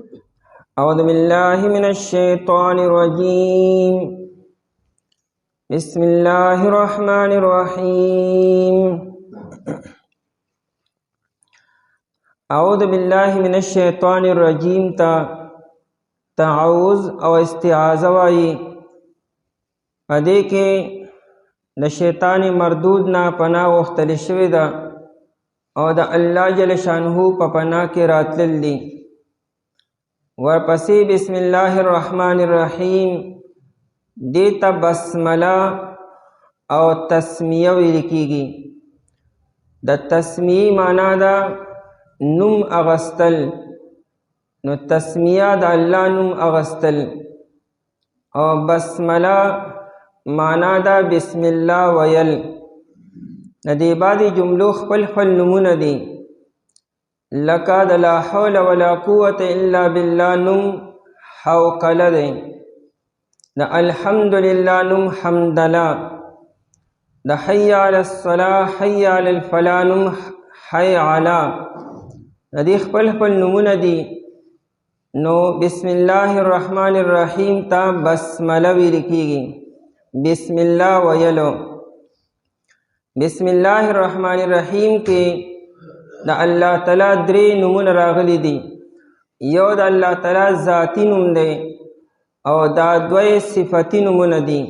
أعوذ بالله من الشيطان الرجيم. بسم الله الرحمن الرحيم. أعوذ بالله من الشيطان الرجيم تا تعوذ او استعاذہ وائی پدې کې د شیطان مردود نه پناه غوښتل شوې ده او د الله جل شانه په پناه کې راتلل دي. ورپسې بسم الله الرحمن الرحیم دې ته بسمله او تسمیه ویل کېږي. د تسمیه معنا ده نوم اغستل، نو تسمیه د الله نوم اغستل، او بسمله معنا ده بسم الله ویل. د دې بعضې جملو خپل خپل نومونه دي، لکه د لا حول ولا قوة الا بالله نوم حوقله دی، د الحمدلله نوم حمدله، د حی علی الصلاة حی علی الفلاح نوم حی علی. د دې خپل خپل نومونه دي. نو بسم الله الرحمن الرحیم ته بسمله ویل کېږي، بسم الله ویلو. بسم الله الرحمن الرحیم کې د الله تعالی درې نومونه راغلي دي. یو د الله تعالی ذاتی نوم دی او دا دوی صفتی نومونه دي،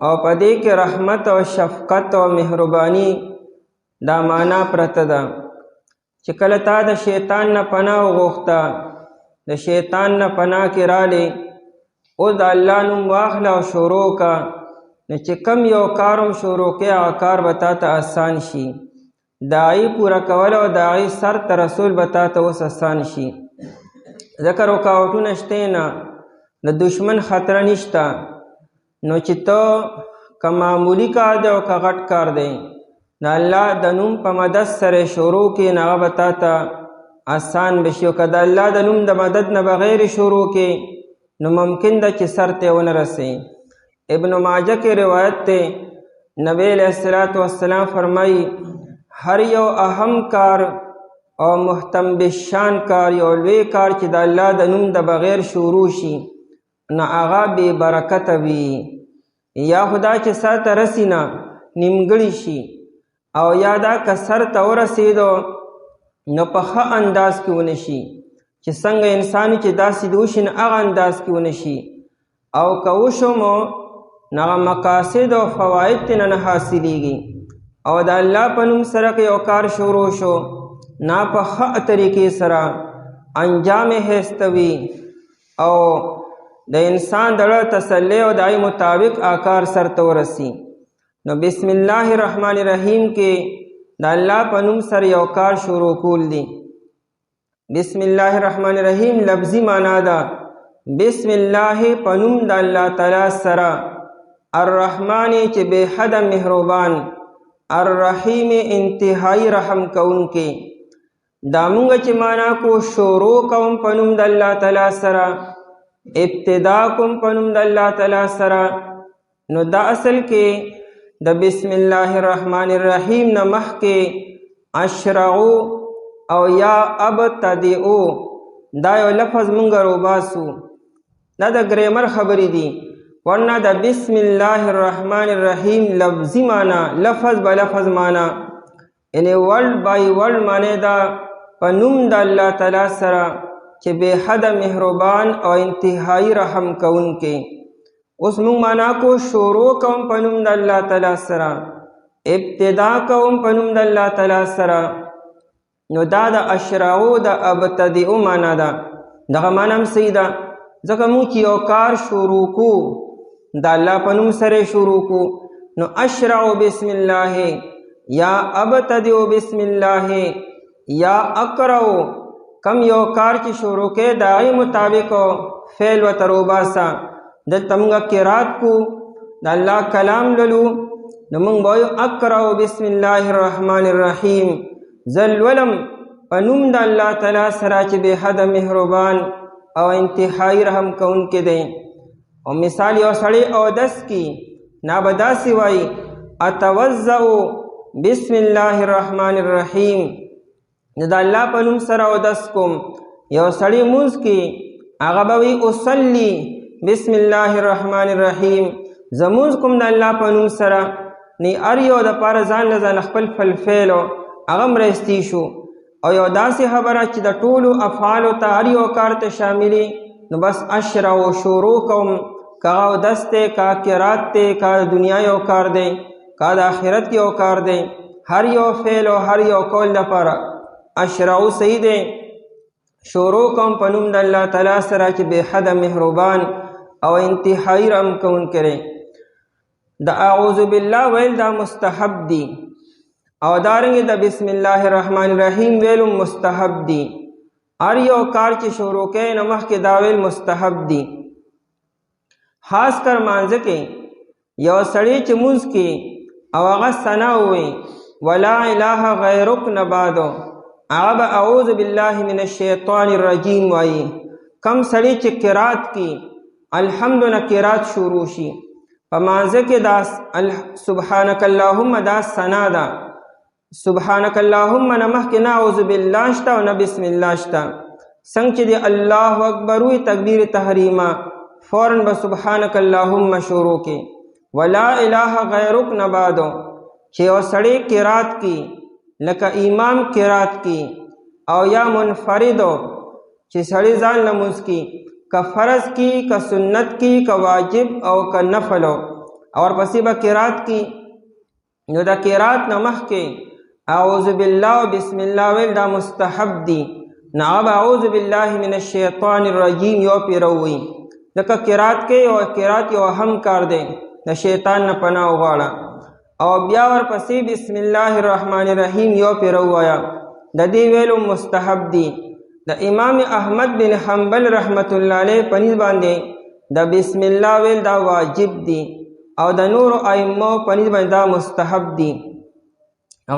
او په دې کې رحمت او شفقت او مهرباني دا معنا پرته ده. چې کله تا د شیطان نه پناه وغوښته، د شیطان نه پناه کې رالی، اوس د الله نوم واخله او شروع کا، نو چې کم یو کارم شروع کې هغه کار به تا ته آسان شي. د هغې پوره کول او د هغې سر ته رسول به تا ته اوس آسان شي. ځکه رکاوټونه شته نه، د دشمن خطره نشته. نو چې ته که معمولی کار دی او که غټ کار دی، د الله د نوم په مدد سره شروع کې نو هغه به تا ته آسان بشي. او که د الله د نوم د مدد نه بغیر شروع کې نو ممکن ده چې سر ته ونه رسي. ابن ماجه کې روایت دی، نبی علیہ الصلوۃ والسلام فرمایي هر یو اهم کار او محتم بشان کار، یو لوی کار چې د الله د نوم د بغیر شروع شي نو هغه بې برکته وي. یا خدا چې سر ته رسي نه نیمګړی شي، او یا دا که سر ته ورسېدو نو په ښه انداز کې ونه شي، چې څنګه انسان چې داسې د وشي نو هغه انداز کې ونه شي. او که وشو مو نو هغه مقاصد او فواید ترې نه حاصلېږي. او د الله په نوم سره که یو کار شروع شو نه په ښه طریقې سره انجام ښایسته وي، او د انسان د زړه تسلی او د هغې مطابق کار سرته ورسي. نو بسم الله الرحمن الرحیم کې د الله په نوم سره یو کار شروع کول دي. بسم الله الرحمن الرحیم لفظي معنا ده بسم الله په نوم د الله تعالی سره، الرحمن چې بے حد مهربان، الرحیم انتهایی رحم کوونکی. دا مونږ چې معنا کو شروع کوم په نوم د الله تعالی سره، ابتدا کوم په نوم د الله تعالی سره، نو دا اصل کې د بسم الله الرحمن الرحیم نه مخکې اشرعو او یا ابتدئو دا یو لفظ مونږ روباسو. دا د ګریمر خبرې دي، ورنه د بسم الله الرحمن الرحیم لفظي معنا لفظ به لفظ معنا، یعنی ورډ بای ورډ معنی دا په نوم د الله تعالی سره چې بے حد مهربان او انتهایی رحم کوونکی. اوس مونږ معنا کو شروع کوم په نوم د الله تعالی سره، ابتدا کوم په نوم د الله تعالی سره، نو دا د اشرعو د ابتدئو معنا ده. دغه معنا هم صحیح ده، ځکه مونږ چې یو کار شروع کو د الله په نوم سره شروع کو، نو اشرعو بسم الله یا ابتدئو بسم الله یا اقرعو، کم یو کار چې شروع کې د هغې مطابق فعل ورته روباسه. دلته مونږ قرات کو د الله کلام لولو، نو مونږ به وایو اقرعو بسم الله الرحمن الرحیم، زه لولم په نوم د الله تعالی سره چې بې حده مهربان او انتهایی رحم کوونکی دی. او مثال یو سړی اودس کی نا به داسې وایي اتوضؤ بسم الله الرحمن الرحیم، نو د الله په نوم سره اودس کوم، یو سړی مونځ کې هغه به وي اصلي بسم الله الرحمن الرحیم، زمونځ کوم د الله په نوم سره. نی هر یو دپاره ځان له ځان خپل فعل هغه مرستی شو. او یو داسې خبره چې د ټولو افعالو ته هر یو کار ته شاملي، نو بس اشرع شروع کوم، که اودس دی، که قرات دی، که دنیا یو کار دی، که د آخرت یو کار دی، هر یو فعل او هر یو قول دپاره اشرعو صحیح دی. شروع کوم په نوم د الله تعالی سره چې بې حده مهربان او انتهایی رحم کوونکی دی. د اعوذ بالله ویل دا مستحب دی، او دارنګه د بسم الله الرحمن الرحیم ویلو مستحب دی. هر یو کار چې شروع کوي نو مخکې دا ویل مستحب دی. خاص کر مانځه کې یو سړی چې مونځ کې او هغه ثنا ووایي ولا اله غیرک نه بعدو، هغه به اعوذ بالله من الشیطان الرجیم وایي. کم سړی چې قرات کې الحمد نه قرات شروع شي، په مانځه کې دا سبحانک اللهم دا ثنا ده. سبحانک اللهم نه مخکې نه اعوذ بالله شته او نه بسم الله شته. څنګه چې دی الله اکبر وي تکبیر تحریمه، فوراً به سبحانک اللهم شروع کې. ولا اله غیرک نه بعدو، چې یو سړی قرات کی لکه امام قرات کی او یا منفردو چې سړی ځان لمونځ کی، که فرض کی، که سنت کی، که واجب او که نفلو، اور پسې به قرات کی، نو د قرات نه مخکې اعوذ بالله و بسم الله ویل دا مستحب دی. نه به اعوذ بالله من الشیطان الرجیم یو پیروي، ځکه قرات کې یو قرات یو اهم کار دی، د شیطان نه پناه وغواړه. او بیا ورپسې بسم الله الرحمن الرحیم یو پیرو وایا، د دې ویلو مستحب دی. د امام احمد بن حنبل رحمت الله علیه په نسبت باندې د بسم الله ویل دا واجب دی، او د نور ائمه په نسبت باندې دا مستحب دی.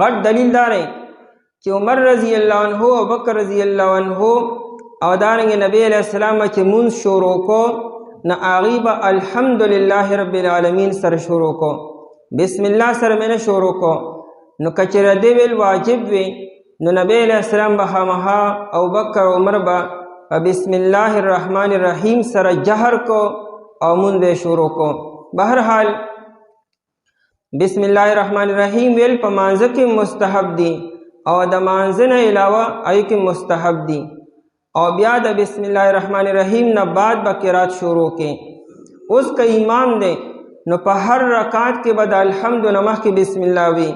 غټ دلیل دا دی چې عمر رضی الله عنه او بکر رضی الله عنه او دارنګ نبی علیہ السلام چې مونږ شروع کو نه هغوی به الحمدلله رب العالمین سره شروع کو، بسم الله سره مې نه شروع کو. نو که چېرې دې ویل واجب وي نو نبی علیہ السلام به خامخا او بکر عمر به په بسم الله الرحمن الرحیم سره جهر کو او مونږ به شروع کو. بهرحال بسم الله الرحمن الرحیم ویل په مانځه کې مستحب دی، او د مانځه نه علاوه هغې کې مستحب دی. او بیا د بسم الله الرحمن الرحیم نه بعد به قرات شروع کې. اوس که امام دی نو په هر رکعت کې به د الحمد نه مخکې بسم الله وي،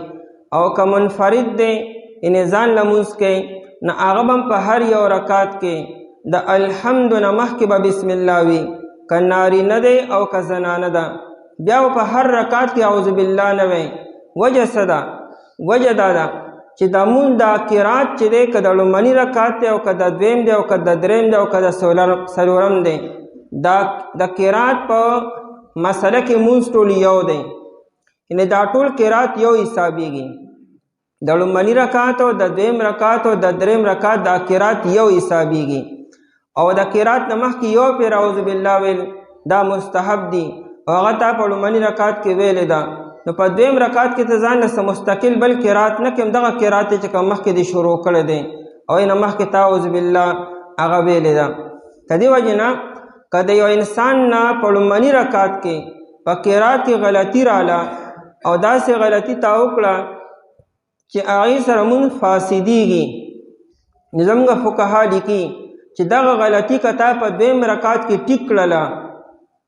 او که منفرد دی یعنې ځان لمونځ کوي نو هغه به په هر یو رکعت کې د الحمد نه مخکې به بسم الله وي، که نارینه دی او که زنانه ده. بیا په هر رکعت کې اعوذ بالله نه وي. وجه څه ده؟ وجه دا ده چې د مونځ دا قرات چې دی که د لومړني رکعت دی او که د دویم دی او که د دریم دی او که د څلورم دی، دا د قرات په مسله کې مونځ ټول یو دی، یعنې دا ټول قرات یو حسابېږي. د لومړني رکعت او د دویم رکعت او د دریم رکعت دا قرات یو حسابېږي. او د قرات نه مخکې یو پیر اعوذ بالله ویل دا مستحب دی، او هغه تا په لومړني رکعت کې ویلې ده. نو په دویم رکعت کې ته ځان له مستقل بل قرات نه کوم، دغه قرات چې کوم مخکې دې شروع کړی دی او یې نه مخکې تا اعوذ بالله هغه ویلې ده. که دې وجې نه که د یو انسان نه په لومړني رکعت کې په قرات کې غلطي راله او داسې غلطي تا وکړه چې هغې سره مونځ فاسدېږي، نو زموږ فقها لیکي چې دغه غلطي که تا په دویم رکعت کې ټیک کړله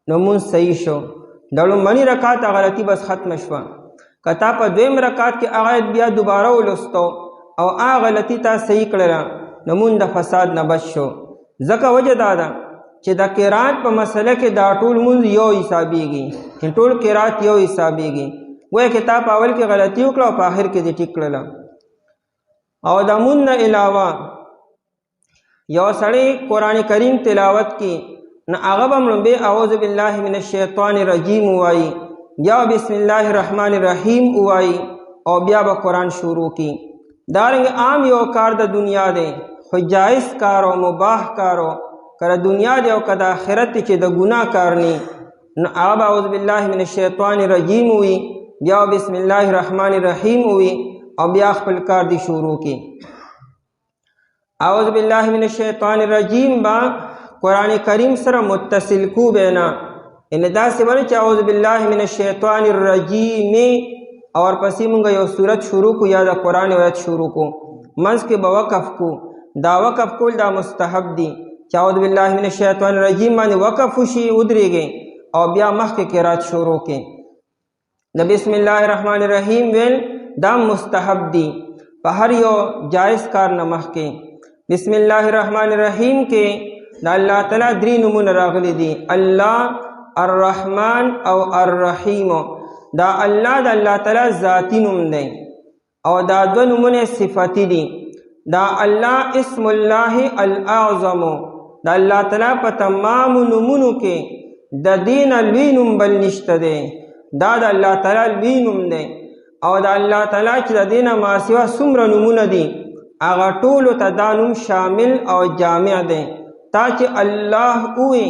نو مونځ صحیح شو. د لومړني رکعت غلطي بس ختمه شوه. که تا په دویم رکعت کې هغه بیا دوباره ولوستو او هغه غلطي تا صحیح کړله نو مونځ د فساد نه بچ شو. ځکه وجه دا ده چې د قرات په مسله کې دا ټول مونځ یو حسابېږي، چې ټول قرات یو حسابېږي. گویا چې تا په اول کې غلطي وکړه او په آخر کې دې ټیک کړله. او د مونځ نه علاوه یو سړی قرآن کریم تلاوت کی نو هغه به لومبې اعوذ بالله من الشیطان الرجیم ووایي، بیا بسم الله الرحمن الرحیم ووایي، او بیا به قرآن شروع کی. دارنګه عام یو کار د دنیا دی، خو جایز کار او مباح کارو، که د دنیا دی او که د آخرت چې د ګناه کار نی، نو هغه به اعوذ بالله من الشیطان الرجیم ووایي، بیا بسم الله الرحمن الرحیم ووایي، او بیا خپل کار دی شروع کی. اعوذ باللہ من الشیطان الرجیم با قرآن کریم سره متصل کو بینا ان دا سی بنا چا اعوذ باللہ من الشیطان الرجیم اور پسی منگا یو صورت شروع کو یا دا قرآن ویت شروع کو منز کے بوقف کو دا وقف کول دا مستحب دی چا اعوذ باللہ من الشیطان الرجیم مانی وقف شی ادری گئے اور بیا مخ کے قرات شروع کے دا بسم اللہ الرحمن الرحیم ویل دا مستحب دی پہر یو جائز کار نمخ کے بسم اللہ الرحمن الرحیم کے دا اللہ تعالیٰ دری نمون راغلی دی اللہ الرحمن او الرحیم دا اللہ تعالیٰ ذاتی نم دے او دا دو نمون صفتی دی دا اللہ اسم اللہ الاعظم دا اللہ تعالیٰ پا تمام نمونو کے دا دین لوی نم بل نشت دے دا اللہ تعالیٰ لوی نم دے او دا اللہ تعالیٰ چی دا دین ما سوا سمر نمون دی اغا طولو تا دا نم شامل او جامع دے تاچی اللہ اوئی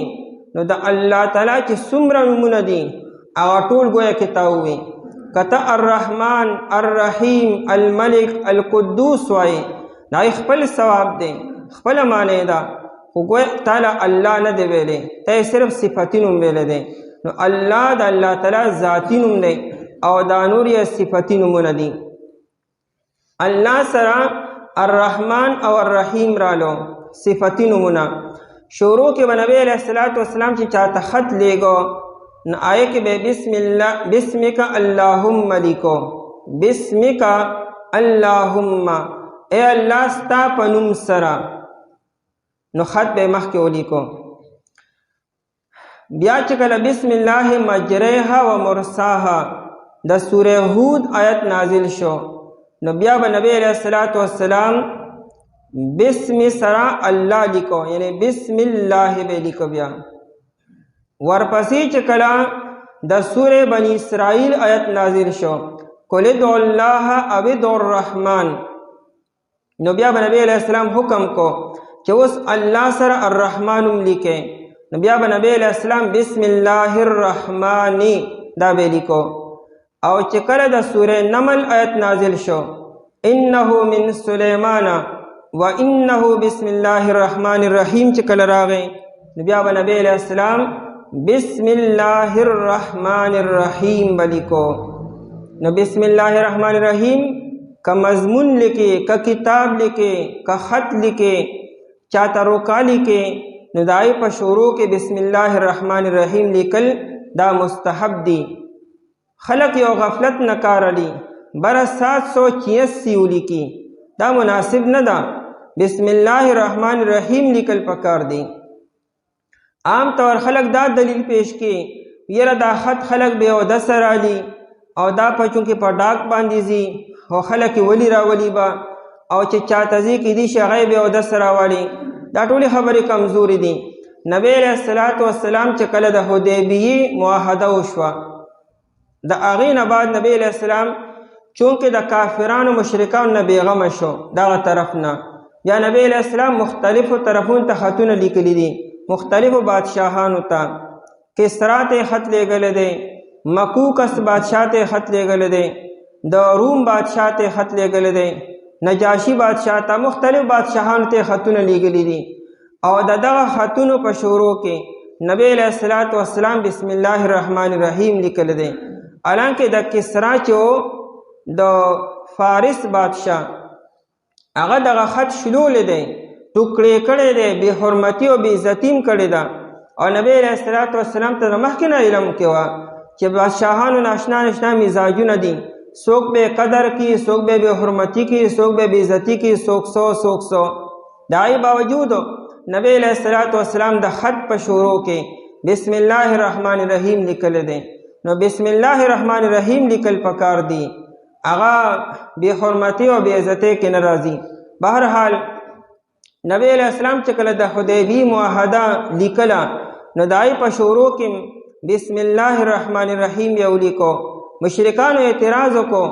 نو دا اللہ تعالیٰ چی سمر نمون دی اغا طول گویا کتا ہوئی کتا الرحمن الرحیم الملک القدوس وائی دا اخپل ثواب دے اخپل مانے دا گویا تعالیٰ اللہ نہ دے ویلے تا صرف صفتی نم ویلے دے نو اللہ دا اللہ تعالیٰ ذاتی نم دے او دا نور یا صفتی نمون دی اللہ سرا الرحمن او الرحیم رالو صفتی نمونا شروع کے بنبی علیہ السلام چی چاہتا خط لے گو آئے کہ بے بسمک اللہم لکو بسمک اللہم اے اللہ ستا پنم سرا نو خط بے مخ کے اولی کو بیا چکل بسم اللہ مجریہا و مرساہا دا سورہ ہود آیت نازل شو نو بیا بنبی علیہ السلام بسم سرا اللہ لکو یعنی بسم اللہ بے لکو بیا ورپسی چکلا دا سورہ بنی اسرائیل آیت نازل شو قل ادعوا اللہ او ادعوا الرحمن نو بیا بنبی علیہ السلام حکم کو کہ اس اللہ سر الرحمن لکے نو بیا بنبی علیہ السلام بسم اللہ الرحمن دا بے لکو او چکل دا سورہ نمل آیت نازل شو انہو من سلیمان و انہو بسم اللہ الرحمن الرحیم چکل راغے نبی نبی علیہ السلام بسم اللہ الرحمن الرحیم بلکو نو بسم اللہ الرحمن الرحیم کا مضمون لکے کا کتاب لکے کا خط لکے چاہتا روکا لکے ندائی پا شروع کے بسم اللہ الرحمن الرحیم لکل دا مستحب دی خلق یو غفلت نکار لی برا 786 اولی کی دا مناسب ندا بسم اللہ الرحمن الرحیم لکل پکار دی عام طور خلق دا دلیل پیش کی یہ دا خط خلق بے او دا سر آلی او دا پچوں کی پر ڈاک باندی زی او خلق ولی را ولی با او چاہتزی کی دی شغی بے او دا سر آوالی دا طولی خبری کمزوری دی نبی علیہ السلام چکل دا حدیبی معاہدہ وشوا دا آغین بعد نبی علیہ السلام چونکہ دا کافران و مشرکان نبی غم شو دا طرفنا یا نبی علیہ السلام مختلف طرفون تا خطون لکلی دی مختلف بادشاہانو تا کسرا تے خط لے گلے دے مکوکس بادشاہ تے خط لے گلے دے دا روم بادشاہ تے خط لے گلے دے نجاشی بادشاہ تا مختلف بادشاہانو تے خطون لکلی دی او دا خطونو پا شروع کے نبی علیہ السلام بسم اللہ الرحمن الرحیم لکل دے حالانکہ دا کسرا چو دا فارس بادشاہ اگر دا خط شلول دے ٹکڑے کڑے دے بے حرمتی و بے عزتیم کڑے دا اور نبی علیہ السلام تا محکن علم کیوا کہ بادشاہانو ناشنا مزاجو ندی سوک بے قدر کی سوک بے حرمتی کی سوک بے عزتی کی سوک سو دائی باوجود نبی علیہ السلام دا خط پا شروع کے بسم اللہ الرحمن الرحیم لکل دے نو بسم اللہ الرحمن الرحیم لکل پکار دی اغا بے حرمتی و بے عزتی کے نرازی بہرحال نبی علیہ السلام چکل دا حدیبی معاہدہ لکلا نو دائی پا شروع کے بسم اللہ الرحمن الرحیم یولی کو مشرکان و اعتراضوں کو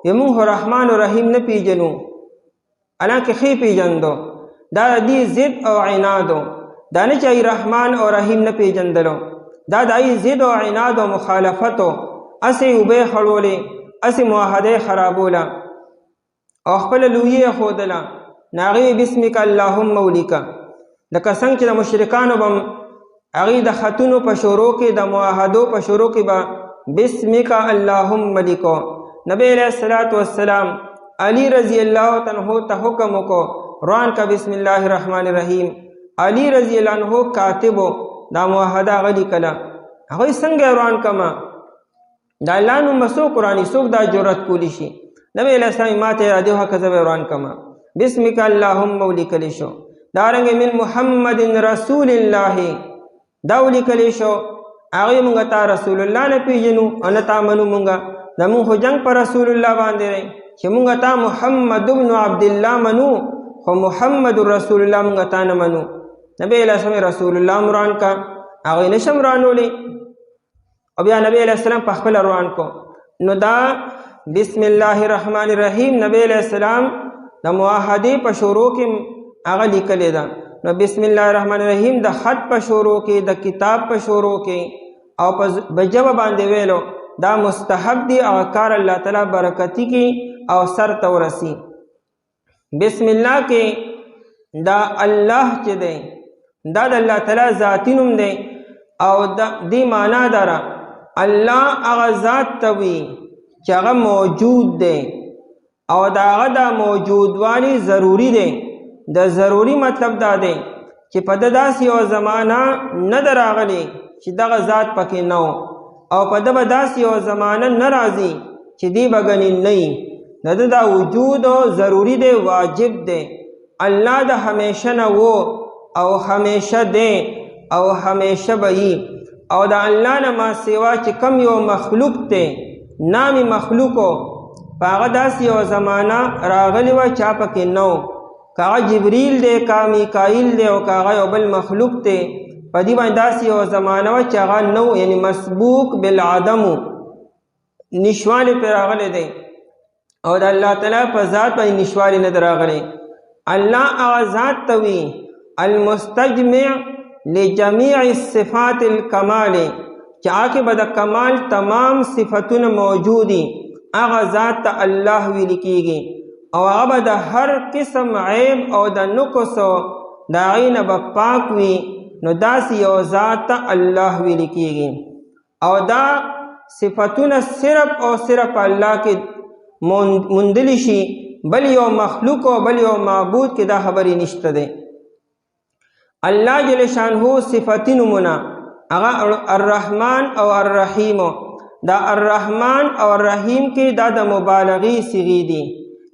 یمون رحمان و رحیم نہ پی جنو الانکہ خی پی جندو دا دی زد او عنادو دا نچائی رحمان و رحیم نہ پی جندلو دا دائی زد و عناد و مخالفتو اسی اوبے خڑولے اسی معاہدے خرابولا او خپل لویی خودلا ناغي بسمک اللهم ولیکا لکه څنګه چې د مشرکانو بم هغې د خطونو په شروع کې د معاهدو په شروع کې به بسمک اللهم لیکو. نبی علیہ الصلوۃ والسلام علی رضی اللہ عنہ ته حکم وکړو روان کا بسم الله الرحمن الرحیم. علی رضی اللہ عنہ کاتبو دا معاهده هغه لیکله. هغوی څنګه روان کما دا الله نوم به څوک وراني څوک دا جرأت کولی شي. نبی علیہ السلام ما ته ارادې وکړه زه به روان کما بسمک اللهم ولیکلی شو. دارنګې من محمد رسول الله دا ولیکلی شو. هغې مونږ ته رسول الله نه پیژنو او نه تا منو. مونږ زمونږ خو جنګ په رسول الله باندې دی چې مونږ تا محمد بن عبدالله منو خو محمد رسول الله مونږ تا نه منو. نبی علیہ السلام رسول الله مران کا هغې نشم رانولی او بیا نبی علیہ السلام په خپله روان کو. نو دا بسم الله الرحمن الرحیم نبی علیہ السلام د معاهدې په شروع کې هغه لیکلی ده. نو بسم الله الرحمن الرحیم د خط په شروع کې د کتاب په شروع کې او په ژبه باندې ویلو دا مستحب دی او کار الله تعالی برکتی کی او سر ته ورسی. بسم الله کې دا الله چې دی دا د الله تعالی ذاتی نوم دی او دی معنا داره الله هغه ذات ته وي چې هغه موجود دی او دا هغه د موجودوالي ضروري دی. د ضروري مطلب دا دی چې په داسې یو زمانه نه ده راغلی چې دغه ذات پکې نه او په ده به داسې یو زمانه نه راځي چې دی به ګنې نه وي. د ده دا وجود ضروري دی واجب دی. الله د همیشه نه و او همیشه دی او همیشه به وي. او د الله نه ما سوا چې کم یو مخلوق دی نامي مخلوقو په هغه داسې یو زمانه راغلی وه چا پکې نه و. که هغه جبریل دی که میکائیل دی او که هغه یو بل مخلوق دی په دې باندې داسې یو زمانه وه چې هغه نه و یعنې مسبوق بالعدم و نشوالی پرې راغلی دی او د الله تعالی په ذات باندې نشوالی نه ده راغلی. الله هغه ذات ته وي المستجمع لجمیع صفات الکمال چې هغه کې به د کمال تمام صفتونه موجودي. هغه ذات ته الله ویل کېږي او هغه به د هر قسم عیب او د نقصو د هغې نه به پاک وي. نو داسې یو ذات ته الله ویل کېږي او دا صفتونه صرف او صرف الله کې موندلی شي. بل یو مخلوق او بل یو معبود کې دا خبرې نشته دی. الله جل شانه صفتی نمونه هغه الرحمن او الرحیم. دا الرحمن او الرحیم کې دا د مبالغې صیغې دي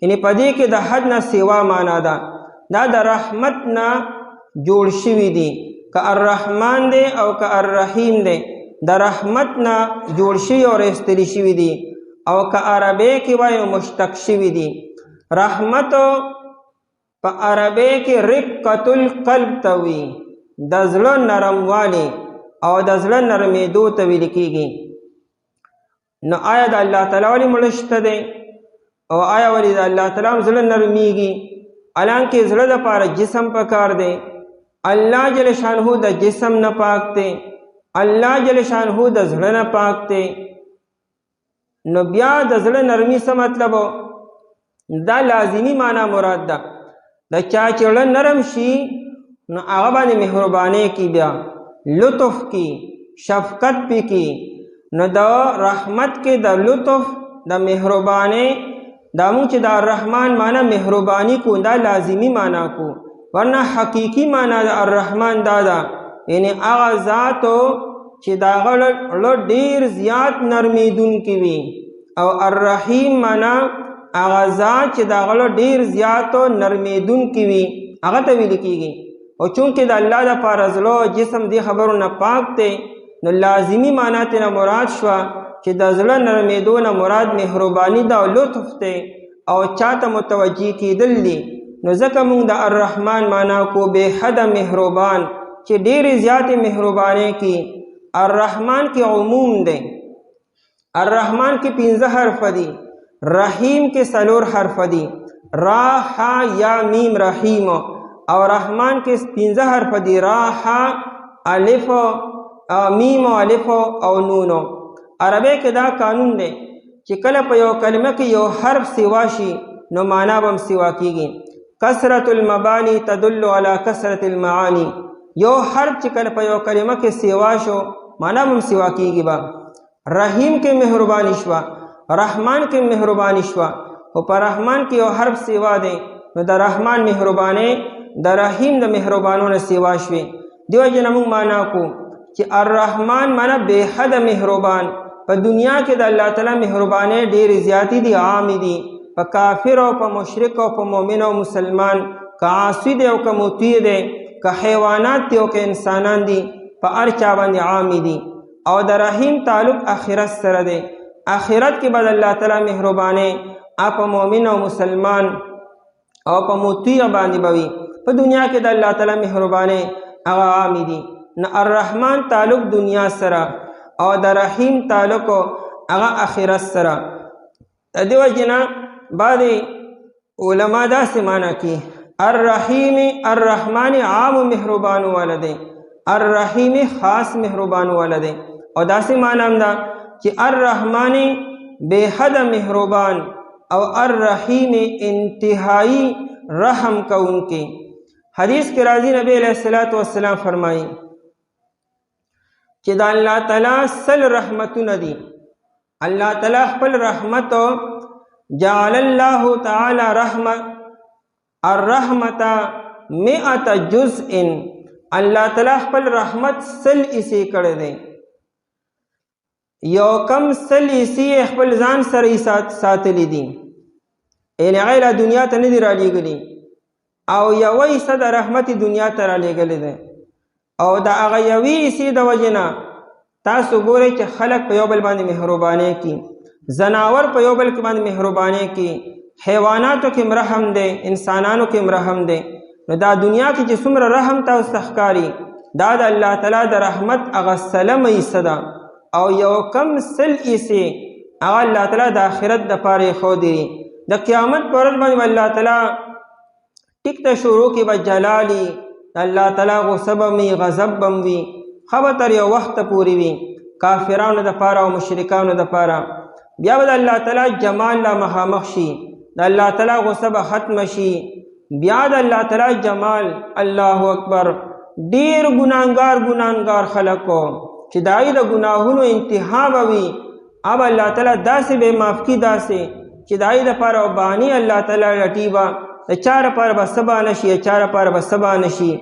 یعنی په دې کې د حد نه سوا معنا ده. دا د رحمت نه جوړ شوي دي که الرحمن دی او که الرحیم دی د رحمت نه جوړ شوي او راایستلي شوي دي او که عربی کې وایو مشتق شوي دي. رحمت په عربی کې رقت القلب ته وي د زړه نرموالی او د زړه نرمېدو ته ویل کېږي. نو آیا د الله تعالی ولې مړه شته دی او آیا ولې د الله تعالی هم زړه نرمیږي؟ حالانکې زړه دپاره جسم پکار دی. الله جل شانه د جسم نه پاک دی. الله جل شانه د زړه نه پاک دی. نو بیا د زړه نرمي څه مطلب دا لازمی معنا مراد ده. د چا چې زړه نرم شي نو هغه باندې مهرباني کی بیا لطف کی شفقت پی کی. نو د رحمت کې د لطف د مهرباني دا مونږ چې د الرحمن معنا مهرباني کو دا لازمی معنا کو ورنه حقیقی معنا د الرحمن دا ده یعنی هغه ذاتو چې دا غړ ډیر زیات نرمیدونکي وي او الرحیم معنا هغه ذات چې دا غړ ډیر زیاتو نرمیدونکي وي هغه ته ویل کېږي. او چونکې د الله دپاره زړه جسم دې خبرو نه پاک دی نو لازمی معنا ترې مراد شوه چې د زړه نرمېدو نه مراد مهرباني ده او لطف دی او چاته متوجه کېدل دي. نو ځکه موږ د الرحمن معنا کو بې حده مهربان چې ډېرې زیاتې مهربانۍ کې. الرحمن کې عموم دی. الرحمن کې 15 حرف دي. رحیم کې 4 حرف دي. را ح یا میم رحیم. او رحمان کې 15 حرف دي. را ح الف میم او الف او نون. عربی کې دا قانون دی چې کله په یو کلمه کې یو حرف سوا شي نو معنا به هم سوا کېږي. کثرت المبانی تدل علی کثرت المعانی. یو حرف چې کله په یو کلمه کې سیوا شو معنا هم سیوا کیږي. با رحیم کې مهرباني شوه، رحمان کې مهرباني شوه، او په رحمان کې یو حرف سیوا دی نو د رحمان مهرباني د رحیم د مهربانو نه سیوا شوي. دیو جن موږ معنا کو چې الرحمن معنا بے حد مهربان. په دنیا کې د الله تعالی مهرباني ډېرې زیاتې دي، عام دي په کافر او په مشرک او په مؤمن او مسلمان، که عاصی دی او که مطیع دی، که حیوانات دي او که انسانان دي، په هر چا باندې عام دي. او د رحیم تعلق آخرت سره دی. آخرت کې به د الله تعالی مهرباني په مؤمن او مسلمان او په مطیع باندې به وي. په دنیا کې د الله تعالی مهرباني هغه عام دي. نه الرحمن تعلق دنیا سره او د رحیم تعلق هغه آخرت سره. د دې وجه بعض علما داسې معنا کوي الرحیم الرحمن عام مهربان ولده، الرحیم خاص مهربان ولده. او داسې معنا هم ده چې الرحمن بے حد مهربان او الرحیم انتہائی رحم کونکي. حدیث کې راځي نبی علیہ الصلوۃ والسلام فرمایي چې د الله تعالی سل رحمتونه دي. الله تعالی خپل رحمت جعل الله تعالی رحمت الرحمت 100 جزء. الله تعالی خپل رحمت سل اسی کړی دی. یو کم سل اسی خپل ځان سره ساتلی دي، یعنی غیر دنیا ته نه دی را لېږلي، او یوه حصه د رحمت دنیا ته را لېږلی دی. او د هغه یوې حصې د وجې نه تاسو ګورئ چې خلک په یو بل باندې مهرباني کوي، زناور په یو بل باندې مهرباني کوي، حیواناتو کې مرحم دی، انسانانو کې مرحم دی. نو دا دنیا کې چې څومره رحم تاسو ته ښکاري دا د الله تعالی د رحمت هغه سلمه حصه ده، او یو کم سل حصې هغه الله تعالی د آخرت دپاره یې ښودي. د قیامت په ورځ باندې الله تعالی ټیک ته شروع کې به جلالي الله تعالی غصه به وي، غضب به وي، ښه به تر یو وخته پورې وي کافرانو دپاره او مشرکانو دپاره. بیا به د الله تعالی جمال لا مخامخ شي، د الله تعالی غصه به ختمه شي، بیا د الله تعالی جمال. الله اکبر. ډېر ګناهګار خلکو چې د هغوی د ګناهونو انتها به وي، اب الله تعالی داسې به معاف کړي، داسې چې د هغوی دپاره باني الله تعالی لټي به د چا لپاره به څه به نه شي، د چا لپاره به څه به نه شي،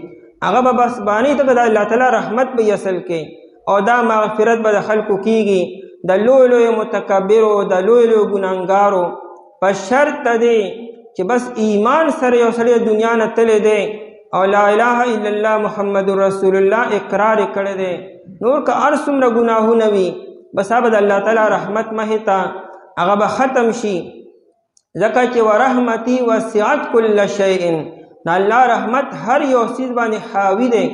هغه به بس باني ته د الله تعالی رحمت به یې اصل کوي. او دا مغفرت به د خلکو کېږي د لوی لوی متکبرو، د لوی لوی ګناهګارو، په شرط دی چې بس ایمان سره یو سړی دنیا نه تللی دی او لا اله الا الله محمد رسول الله اقرار یې کړی دی. نور که هر څومره ګناهونه وي بس هغه د الله تعالی رحمت مخې ته هغه به ختم شي. ځکه چې ورحمتي وسعت کل شیء، د الله رحمت هر یو څیز باندې حاوي دی.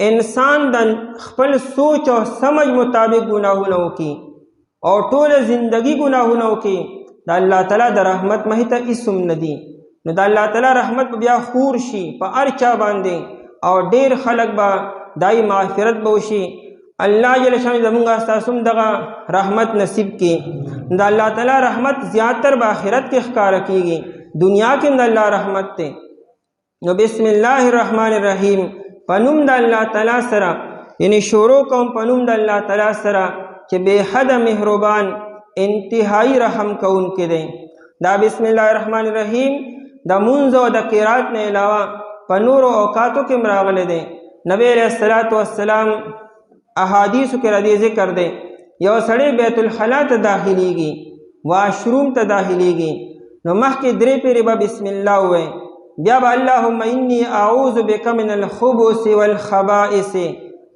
انسان د خپل سوچ او سمجھ مطابق ګناهونه وکړي او ټوله زندگی ګناهونه وکړي، د الله تعالی د رحمت مخې ته هېڅ هم نه دي. نو د الله تعالی رحمت به بیا خور شي په هر چا باندې، او ډېر خلک به دای مغفرت به وشي. الله جل شانه زمونږ ستاسو هم دغه رحمت نصیب کړي. د الله تعالی رحمت زیاتر به آخرت کې ښکاره کېږي، دنیا کې هم د الله رحمت دی. نو بسم الله الرحمن الرحیم، په نوم د الله تعالی سره، یعنی شروع کوم په نوم د الله تعالی سره چې بے حد مهربان انتهایی رحم کوونکی دی. دا بسم الله الرحمن الرحیم د مونځ او د قرات نه علاوه په نورو اوقاتو کې هم راغلی دی. نبی علیہ الصلوۃ والسلام احادیثو کې راځي ذکر دی یو سړی بیت الخلا ته داخلیږي، واشروم ته داخلیږي، نو مخکې درې پیرې به بسم الله ووایي، بیا به اللهم انی اعوذ بک من الخبث والخبائث،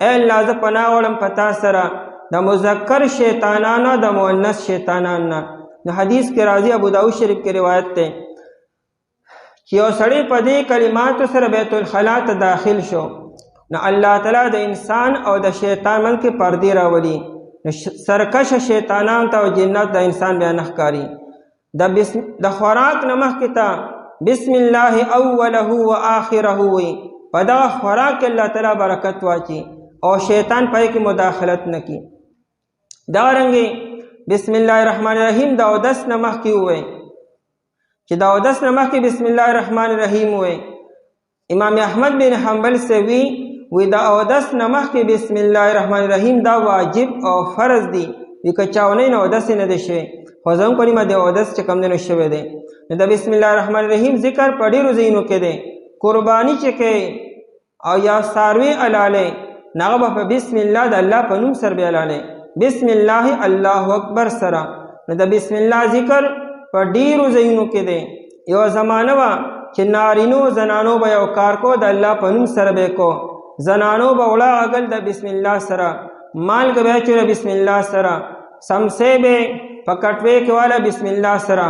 ای الله زه پناه غواړم په تا سره د مذکر شیطانانو د مؤنث شیطانانو نه. نو حدیث کې راځي ابو داود شریف کې روایت دی چې یو سړی په دې کلماتو سره بیت الخلا ته داخل شو، نو الله تعالی د انسان او د شیطان منځ کې پردې راولي، سرکش شیطانان ته او جنات د انسان بیا نه ښکاري. د خوراک نه مخکې ته بسم الله اوله و آخره وي، په دغه خوراک کې الله تعالی برکت واچي او شیطان پای کې مداخلت نه کړي. دغه رنګې بسم الله الرحمن الرحیم د اودس نه مخکې ووایي، چې د اودس نه مخکې بسم الله الرحمن الرحیم وایي. امام احمد بن حنبل سے وی د اودس نه مخکې بسم الله الرحمن الرحیم دا واجب او فرض دی. وی که چاونه نه اودس نه دی شوی خو زموږ په نیمه د اودس چې کوم دی نو شوی دی. نو د بسم الله الرحمن الرحیم ذکر په ډېرو ځایونو کې دی. قرباني چې کوي او یا څاروي حلالوي نو هغه به په بسم الله د الله په نوم سره به حلالوي، بسم الله الله اکبر سره. نو د بسم الله ذکر په ډېرو ځایونو کې دی. یوه زمانه وه چې نارینو زنانو به یو کار کو د الله په نوم سره به کو. زنانو به وړه اغل د بسم الله سره، مالګه به اچوله بسم الله سره، سمسې به په کټوې کې واله بسم الله سره.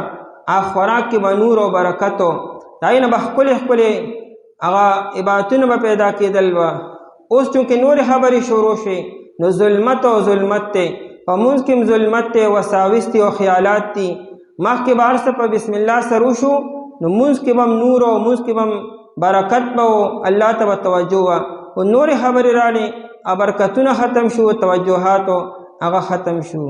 خوراک کې به نور او برکت و. د هغې نه به ښکلې ښکلې هغه عبادتونه به پیدا کېدل وه. اوس چونکې نورې خبرې شروع شوې نو ظلمت او ظلمت دی. په مونځ کې هم ظلمت دی، وساوس دي او خیالات دي. مخکې به هر څه په بسم الله سره وشو نو مونځ کې به هم نور او مونځ کې به هم برکت به و، الله ته به توجه وه. و نورې خبرې راغلې، برکتونه ختم شو، توجهات هغه ختم شو.